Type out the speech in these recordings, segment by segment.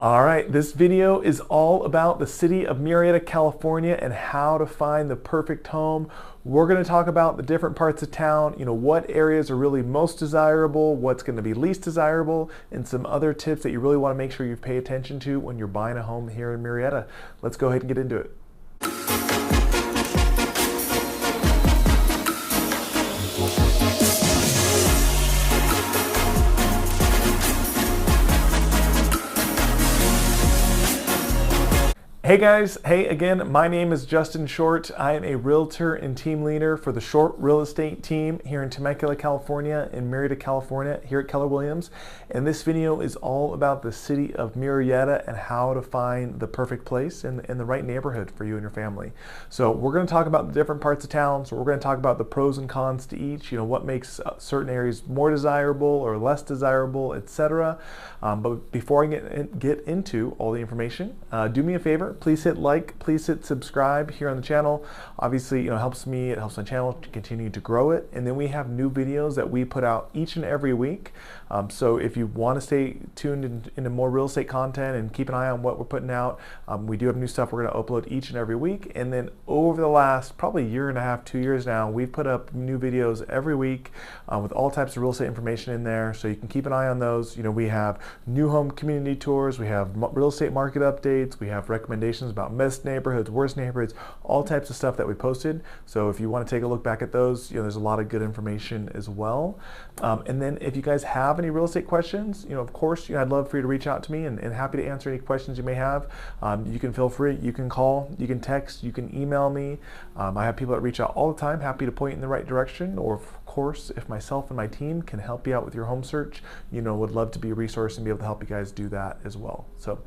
All right, this video is all about the city of Murrieta, California and how to find the perfect home. We're going to talk about the different parts of town, what areas are really most desirable, what's going to be least desirable, and some other tips that you really want to make sure you pay attention to when you're buying a home here in Murrieta. Let's go ahead and get into it. Hey guys, hey again, my name is Justin Short. I am a realtor and team leader for the Short Real Estate team here in Temecula, California and Murrieta, California here at Keller Williams. And this video is all about the city of Murrieta and how to find the perfect place in the right neighborhood for you and your family. So we're going to talk about the different parts of town. So we're going to talk about the pros and cons to each, what makes certain areas more desirable or less desirable, etc. But before I get into all the information, do me a favor. Please hit like, please hit subscribe here on the channel. Obviously, it helps me, it helps my channel to continue to grow it. And then we have new videos that we put out each and every week. So if you want to stay tuned into more real estate content and keep an eye on what we're putting out, we do have new stuff we're going to upload each and every week. And then over the last probably year and a half, 2 years now, we've put up new videos every week with all types of real estate information in there. So you can keep an eye on those. We have new home community tours, we have real estate market updates, we have recommendations about best neighborhoods, worst neighborhoods, all types of stuff that we posted. So if you want to take a look back at those, there's a lot of good information as well. And then if you guys have any real estate questions, of course, I'd love for you to reach out to me and happy to answer any questions you may have. You can feel free, you can call, you can text, you can email me. I have people that reach out all the time, happy to point in the right direction, or of course, if myself and my team can help you out with your home search, would love to be a resource and be able to help you guys do that as well. So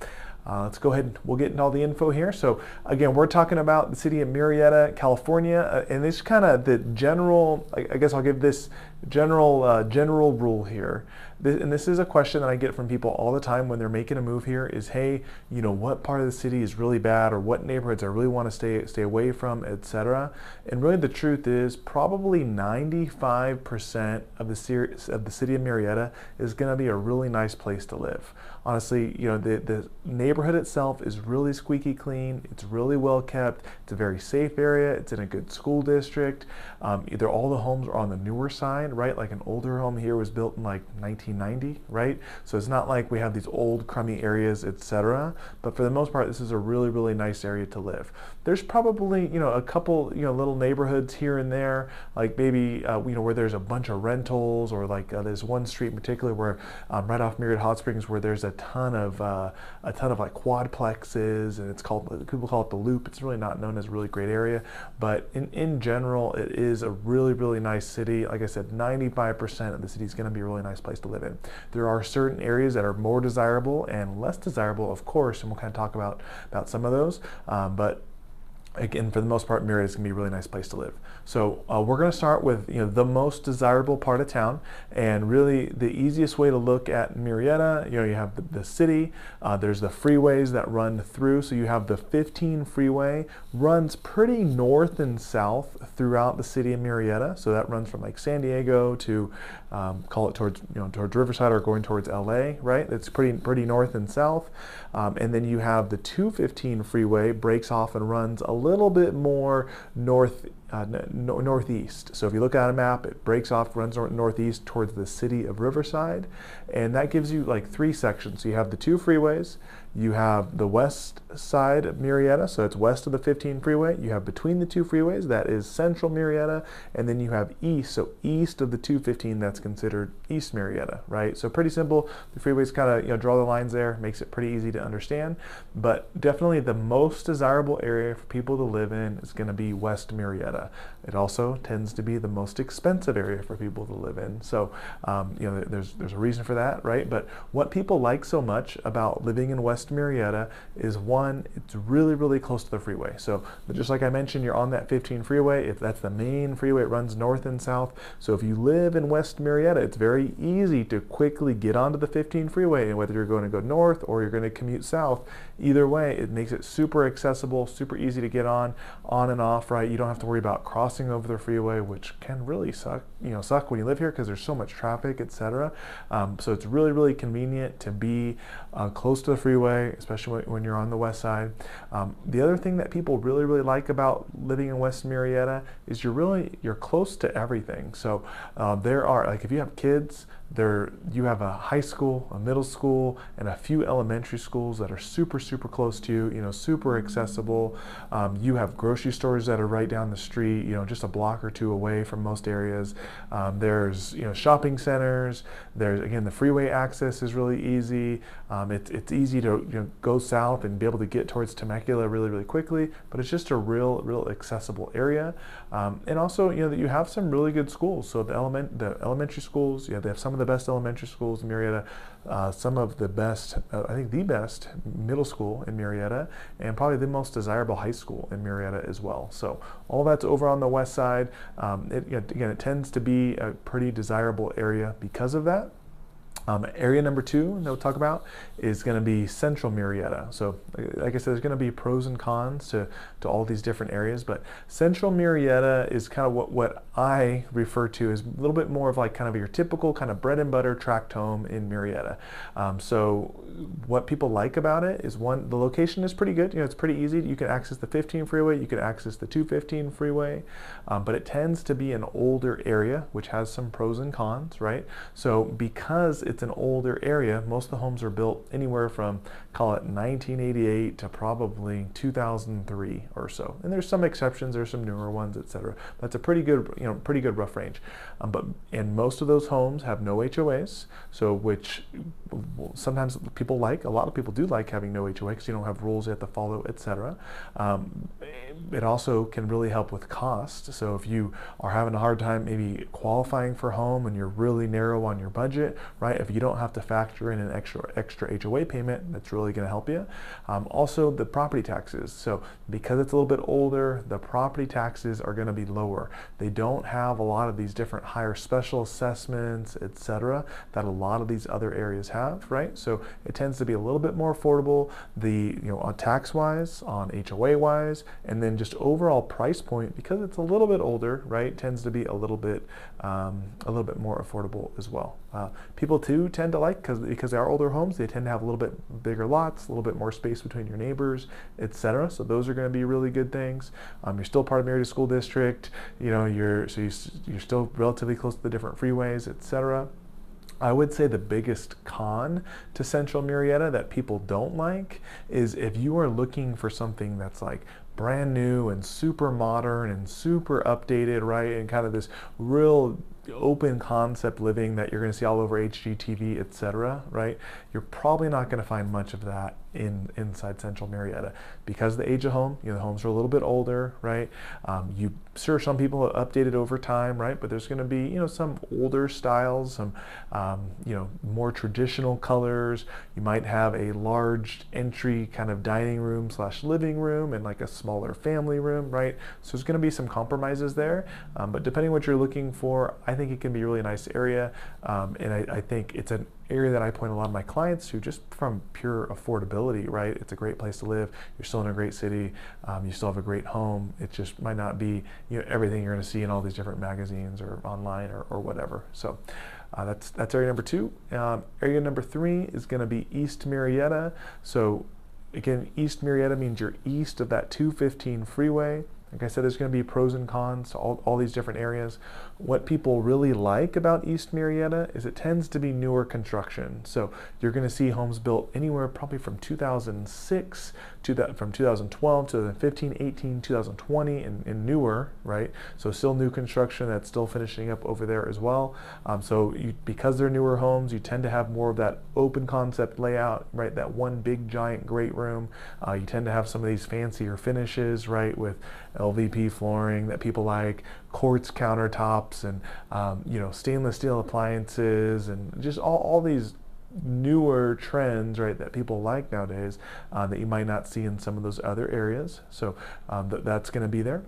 let's go ahead and we'll get into all the info here. So again, we're talking about the city of Murrieta, California, and this is kind of the general, I guess I'll give this general rule here. And this is a question that I get from people all the time when they're making a move here is, hey, what part of the city is really bad, or what neighborhoods I really want to stay away from, etc. And really the truth is probably 95% of the city of Murrieta is going to be a really nice place to live. Honestly, the neighborhood itself is really squeaky clean. It's really well kept. It's a very safe area. It's in a good school district. Either all the homes are on the newer side, right? Like an older home here was built in like 1990, right? So it's not like we have these old crummy areas, etc. But for the most part, this is a really, really nice area to live. There's probably, a couple, little neighborhoods here and there, like maybe, where there's a bunch of rentals, or like there's one street in particular where right off Murrieta Hot Springs where there's a ton of like quadplexes, and people call it the Loop. It's really not known as a really great area, but in general, it is a really, really nice city. Like I said, 95% of the city is going to be a really nice place to live in. There are certain areas that are more desirable and less desirable, of course, and we'll kind of talk about some of those, but again, for the most part, Murrieta is going to be a really nice place to live. So we're going to start with the most desirable part of town, and really the easiest way to look at Murrieta. You have the city. There's the freeways that run through. So you have the 15 freeway runs pretty north and south throughout the city of Murrieta. So that runs from like San Diego to call it towards Riverside, or going towards LA, right? It's pretty north and south. And then you have the 215 freeway breaks off and runs a little bit more northeast. So if you look at a map, it breaks off, runs northeast towards the city of Riverside, and that gives you like 3 sections. So you have the 2 freeways, you have the west side of Murrieta, so it's west of the 15 freeway. You have between the 2 freeways, that is central Murrieta, and then you have east, so east of the 215, that's considered East Murrieta, right? So pretty simple. The freeways kind of draw the lines there, makes it pretty easy to understand. But definitely the most desirable area for people to live in is going to be West Murrieta. It also tends to be the most expensive area for people to live in. So there's a reason for that, right? But what people like so much about living in West Murrieta is, one, it's really, really close to the freeway. So just like I mentioned, you're on that 15 freeway. If that's the main freeway, it runs north and south. So if you live in West Murrieta, it's very easy to quickly get onto the 15 freeway, and whether you're going to go north or you're going to commute south, either way, it makes it super accessible, super easy to get on and off, right? You don't have to worry about crossing over the freeway, which can really suck when you live here because there's so much traffic, etc. So it's really, really convenient to be close to the freeway. freeway, especially when you're on the west side. The other thing that people really like about living in West Murrieta is you're close to everything. So there are, like, if you have kids, you have a high school, a middle school, and a few elementary schools that are super close to you, super accessible. You have grocery stores that are right down the street, just a block or two away from most areas. There's shopping centers. There's, again, the freeway access is really easy. It's easy to go south and be able to get towards Temecula really quickly, but it's just a real accessible area. And also, that you have some really good schools. So the elementary schools, they have some of the best elementary schools in Murrieta, some of the best, I think the best middle school in Murrieta, and probably the most desirable high school in Murrieta as well. So all that's over on the west side. It tends to be a pretty desirable area because of that. Area number 2 that we'll talk about is going to be Central Murrieta. So like I said, there's going to be pros and cons to all these different areas, but Central Murrieta is kind of what I refer to as a little bit more of like kind of your typical kind of bread and butter tract home in Murrieta. So what people like about it is, one, the location is pretty good. It's pretty easy. You can access the 15 freeway, you can access the 215 freeway, but it tends to be an older area, which has some pros and cons, right? So because it's an older area, most of the homes are built anywhere from, call it 1988 to probably 2003 or so. And there's some exceptions, there's some newer ones, etc. That's a pretty good rough range. And most of those homes have no HOAs, so which sometimes people like. A lot of people do like having no HOA because you don't have rules you have to follow, etc. It also can really help with cost. So if you are having a hard time maybe qualifying for a home and you're really narrow on your budget, right? If you don't have to factor in an extra HOA payment, that's really going to help you. Also, the property taxes. So because it's a little bit older, the property taxes are going to be lower. They don't have a lot of these different higher special assessments, etc., that a lot of these other areas have, right? So it tends to be a little bit more affordable, on tax-wise, on HOA-wise, and then just overall price point, because it's a little bit older, right, tends to be a little bit more affordable as well. People too tend to like, because they are older homes, they tend to have a little bit bigger lots, a little bit more space between your neighbors, etc. So those are going to be really good things. You're still part of Murrieta School District. You're still relatively close to the different freeways, etc. I would say the biggest con to Central Murrieta that people don't like is if you are looking for something that's like brand new and super modern and super updated, right, and kind of this real open concept living that you're going to see all over HGTV, etc., right? You're probably not going to find much of that inside Central Murrieta because of the age of home. The homes are a little bit older, right? Sure, some people have updated over time, right? But there's going to be some older styles, some more traditional colors. You might have a large entry kind of dining room / living room and like a smaller family room, right? So there's going to be some compromises there, but depending what you're looking for, I think it can be a really nice area, and I think it's an area that I point a lot of my clients to just from pure affordability, right? It's a great place to live. You're still in a great city. You still have a great home. It just might not be everything you're going to see in all these different magazines or online or whatever. So that's area number 2. Area number 3 is going to be East Murrieta. So again, East Murrieta means you're east of that 215 freeway. Like I said, there's going to be pros and cons to all these different areas. What people really like about East Murrieta is it tends to be newer construction. So you're going to see homes built anywhere probably from 2006 from 2012, 2015, 18, 2020, and newer, right? So still new construction that's still finishing up over there as well. Because they're newer homes, you tend to have more of that open concept layout, right? That one big giant great room. You tend to have some of these fancier finishes, right? With LVP flooring that people like, quartz countertops, and stainless steel appliances, and just all these newer trends, right, that people like nowadays that you might not see in some of those other areas. So that's going to be there.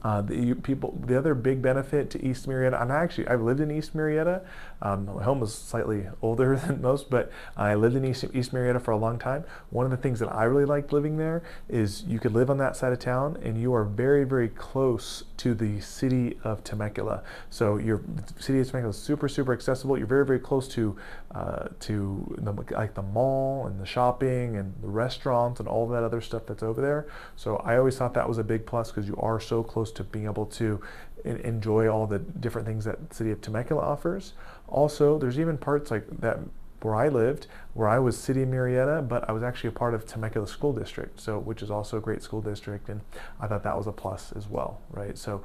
The other big benefit to East Murrieta, I've lived in East Murrieta. My home was slightly older than most, but I lived in East Murrieta for a long time. One of the things that I really liked living there is you could live on that side of town, and you are very, very close to the city of Temecula. So your city of Temecula is super, super accessible. You're very, very close to the mall and the shopping and the restaurants and all that other stuff that's over there. So I always thought that was a big plus because you are so close to being able to enjoy all the different things that the city of Temecula offers. Also, there's even parts like that where I lived, where I was city of Murrieta, but I was actually a part of Temecula School District, so which is also a great school district, and I thought that was a plus as well, right? So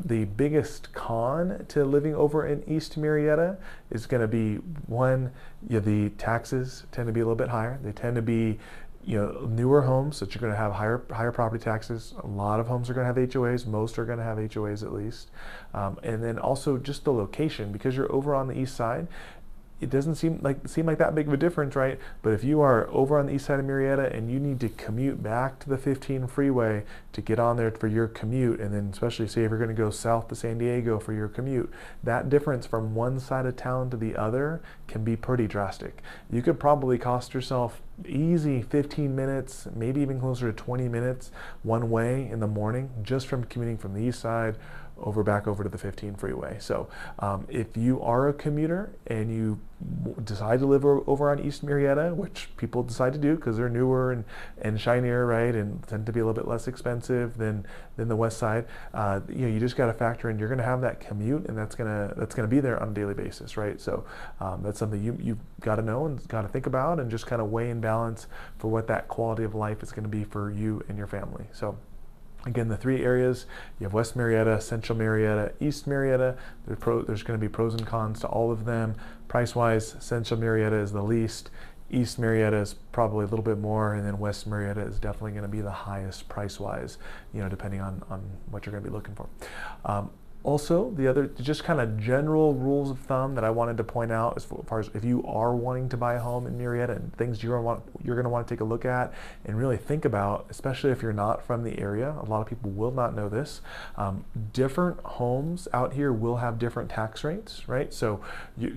the biggest con to living over in East Murrieta is going to be one, the taxes tend to be a little bit higher. They tend to be newer homes, so you're going to have higher property taxes. A lot of homes are going to have HOAs. Most are going to have HOAs at least. And then also just the location, because you're over on the east side, it doesn't seem like that big of a difference, right? But if you are over on the east side of Murrieta and you need to commute back to the 15 freeway to get on there for your commute, and then especially say if you're going to go south to San Diego for your commute, that difference from one side of town to the other can be pretty drastic. You could probably cost yourself easy 15 minutes, maybe even closer to 20 minutes one way in the morning just from commuting from the east side back over to the 15 freeway. So if you are a commuter and you decide to live over on East Murrieta, which people decide to do because they're newer and shinier, right, and tend to be a little bit less expensive than the west side, you just got to factor in you're going to have that commute, and that's gonna be there on a daily basis, right? So that's something you've got to know and got to think about and just kind of weigh and balance for what that quality of life is going to be for you and your family. So again, the three areas, you have West Murrieta, Central Murrieta, East Murrieta. There's going to be pros and cons to all of them. Price-wise, Central Murrieta is the least. East Murrieta is probably a little bit more, and then West Murrieta is definitely going to be the highest price-wise, depending on what you're going to be looking for. Also, the other just kind of general rules of thumb that I wanted to point out as far as if you are wanting to buy a home in Murrieta and things you're going to want to take a look at and really think about, especially if you're not from the area. A lot of people will not know this. Different homes out here will have different tax rates, right? So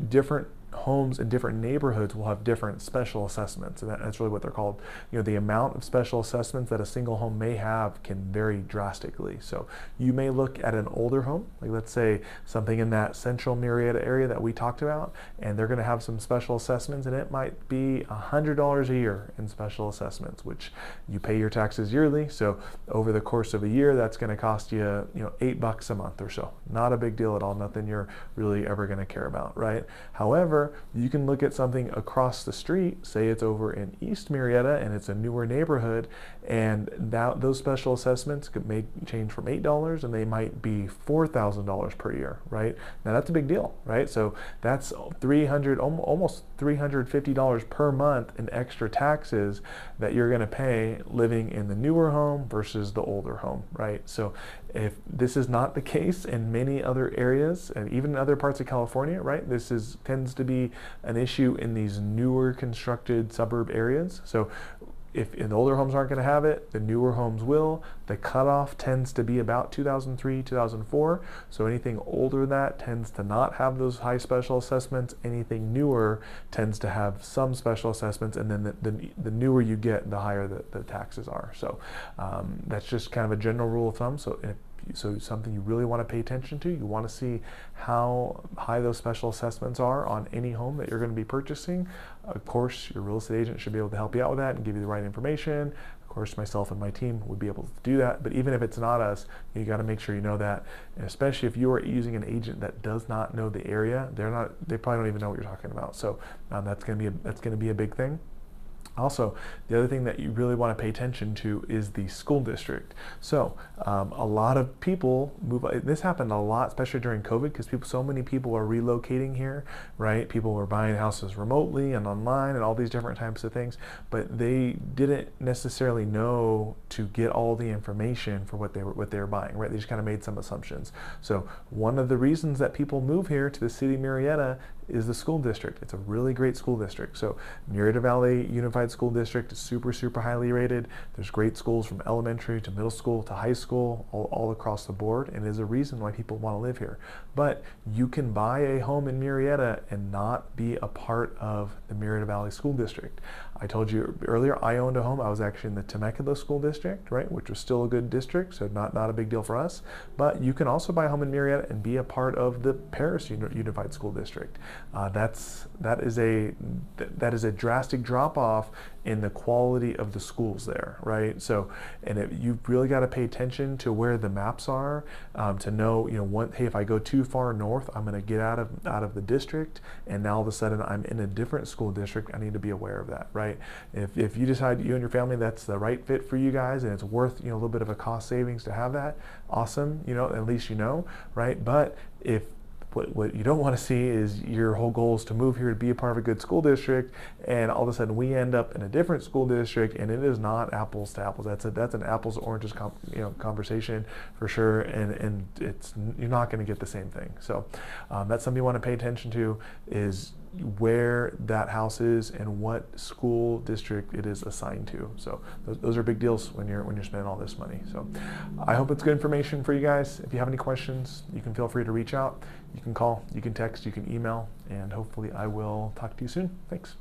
different homes in different neighborhoods will have different special assessments, and that's really what they're called. The amount of special assessments that a single home may have can vary drastically. So you may look at an older home, like let's say something in that Central Murrieta area that we talked about, and they're going to have some special assessments, and it might be $100 a year in special assessments, which you pay your taxes yearly. So over the course of a year, that's going to cost you, $8 a month or so. Not a big deal at all. Nothing you're really ever going to care about, right? However, you can look at something across the street, say it's over in East Murrieta and it's a newer neighborhood, and those special assessments may change from $8 and they might be $4,000 per year, right? Now that's a big deal, right? So that's almost $350 per month in extra taxes that you're going to pay living in the newer home versus the older home, right? So if this is not the case in many other areas and even in other parts of California, right, this tends to be an issue in these newer constructed suburb areas. So if the older homes aren't going to have it, the newer homes will. The cutoff tends to be about 2003, 2004. So anything older than that tends to not have those high special assessments. Anything newer tends to have some special assessments, and then the newer you get, the higher the taxes are. So that's just kind of a general rule of thumb. So something you really want to pay attention to. You want to see how high those special assessments are on any home that you're going to be purchasing. Of course, your real estate agent should be able to help you out with that and give you the right information. Of course, myself and my team would be able to do that. But even if it's not us, you got to make sure you know that. And especially if you are using an agent that does not know the area, they probably don't even know what you're talking about. So that's going to be a big thing. Also, the other thing that you really want to pay attention to is the school district. So a lot of people move. This happened a lot, especially during COVID, because so many people are relocating here, right? People were buying houses remotely and online and all these different types of things, but they didn't necessarily know to get all the information for what they were buying, right? They just kind of made some assumptions. So one of the reasons that people move here to the city of Murrieta is the school district. It's a really great school district. So Murrieta Valley Unified School District is super, super highly rated. There's great schools from elementary to middle school to high school, all across the board, and is a reason why people want to live here. But you can buy a home in Murrieta and not be a part of the Murrieta Valley School District. I told you earlier, I owned a home. I was actually in the Temecula School District, right, which was still a good district, so not a big deal for us. But you can also buy a home in Murrieta and be a part of the Paris Unified School District. That is a drastic drop off in the quality of the schools there, right? So, and you've really got to pay attention to where the maps are to know, hey, if I go too far north, I'm going to get out of the district, and now all of a sudden I'm in a different school district. I need to be aware of that, right? If you decide, you and your family, that's the right fit for you guys, and it's worth a little bit of a cost savings to have that, awesome. At least right? But if what you don't want to see is your whole goal is to move here to be a part of a good school district, and all of a sudden we end up in a different school district, and it is not apples to apples. That's an apples to oranges conversation for sure, and you're not going to get the same thing. So that's something you want to pay attention to, is where that house is and what school district it is assigned to. So those are big deals when you're spending all this money. So I hope it's good information for you guys. If you have any questions, you can feel free to reach out. You can call, you can text, you can email, and hopefully I will talk to you soon. Thanks.